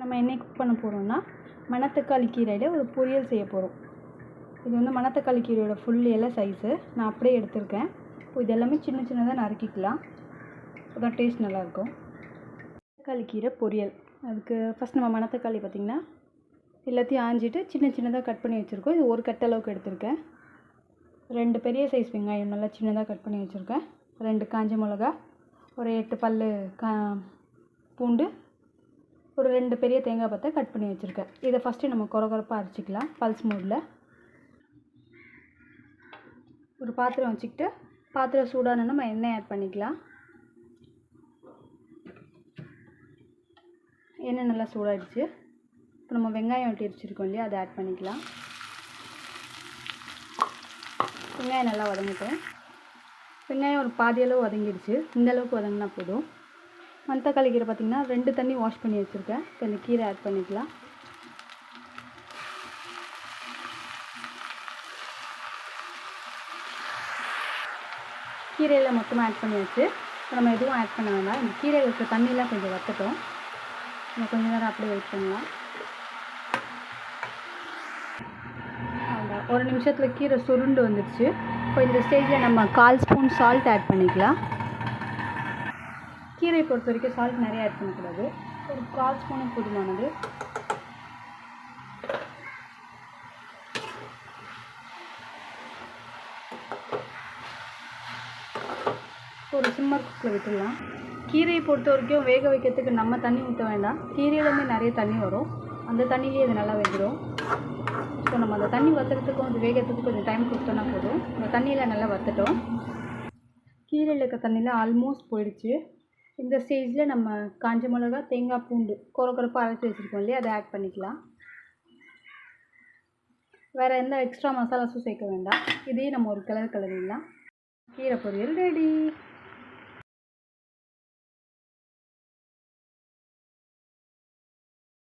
நம்ம என்ன குக் பண்ண போகிறோம்னா மணத்தக்காளி கீரையில் ஒரு பொரியல் செய்ய போகிறோம். இது வந்து மணத்தக்காளி கீரையோட ஃபுல் இலை சைஸு நான் அப்படியே எடுத்திருக்கேன். இப்போ இது எல்லாமே சின்ன சின்னதாக நறுக்கிக்கலாம், அதான் டேஸ்ட் நல்லாயிருக்கும். மணத்தக்காளி கீரை பொரியல். அதுக்கு ஃபஸ்ட் நம்ம மணத்தக்காளி பார்த்திங்கன்னா எல்லாத்தையும் ஆஞ்சிட்டு சின்ன சின்னதாக கட் பண்ணி வச்சுருக்கோம். இது ஒரு கட்டளவுக்கு எடுத்திருக்கேன். 2 பெரிய சைஸ் வெங்காயம் நல்லா சின்னதாக கட் பண்ணி வச்சுருக்கேன். 2 காஞ்ச மிளகா, ஒரு 8 பல் பூண்டு, ஒரு 2 பெரிய தேங்காய் பத்தை கட் பண்ணி வச்சுருக்கேன். இதை ஃபஸ்ட்டு நம்ம கொரகொரப்பாக அரைச்சிக்கலாம் பல்ஸ் மோடில். ஒரு பாத்திரம் வச்சுக்கிட்டு பாத்திரம் சூடான நம்ம எண்ணெய் ஆட் பண்ணிக்கலாம். எண்ணெய் நல்லா சூடாகிடுச்சு. இப்போ நம்ம வெங்காயம் வெட்டி வச்சுருக்கோம் இல்லையா, அதை ஆட் பண்ணிக்கலாம். வெங்காயம் நல்லா வதங்கிட்டோம். வெங்காயம் ஒரு பாதி அளவு வதங்கிடுச்சு. இந்த அளவுக்கு வதங்கினா போதும். மணத்தக்காளி கீரை பார்த்திங்கன்னா 2 தண்ணி வாஷ் பண்ணி வச்சுருக்கேன். இப்போ இந்த கீரை ஆட் பண்ணிக்கலாம். கீரையில் மொத்தமாக ஆட் பண்ணியாச்சு. இப்போ நம்ம எதுவும் ஆட் பண்ண வேண்டாம். இந்த கீரையில் இருக்க தண்ணியெலாம் கொஞ்சம் வற்றட்டும். நம்ம கொஞ்சம் நேரம் அப்படியே வெயிட் பண்ணலாம். ஒரு நிமிஷத்தில் கீரை சுருண்டு வந்துடுச்சு. இப்போ இந்த ஸ்டேஜில் நம்ம 1/4 ஸ்பூன் சால்ட் ஆட் பண்ணிக்கலாம். கீரை பொறுத்த வரைக்கும் சால்ட் நிறைய ஆட் பண்ணக்கூடாது. ஒரு 1/4 ஸ்பூனுக்கு போதுமானது. ஒரு சிம்மர் குக்கில் விட்டுடலாம். கீரையை பொறுத்த வரைக்கும் வேக வைக்கிறதுக்கு நம்ம தண்ணி ஊற்ற வேண்டாம். கீரையிலேருந்து நிறைய தண்ணி வரும், அந்த தண்ணியிலே இது நல்லா வெந்துடும். ஸோ நம்ம அந்த தண்ணி வற்றுறதுக்கும் அது வேகிறதுக்கு கொஞ்சம் டைம் கொடுத்தோன்னா போதும். இந்த தண்ணியில் நல்லா வற்றட்டும். கீரையில் இருக்க தண்ணியில் ஆல்மோஸ்ட் போயிடுச்சு. இந்த ஸ்டேஜில் நம்ம காஞ்ச மிளகா, தேங்காய், பூண்டு கொரகொரப்பாக அரைச்சி வச்சுருக்கோம் இல்லையா, அதை ஆட் பண்ணிக்கலாம். வேறு எந்த எக்ஸ்ட்ரா மசாலாஸும் சேர்க்க வேண்டாம். இதையும் நம்ம ஒரு கிளறிடலாம். கீரை பொரியல் ரெடி.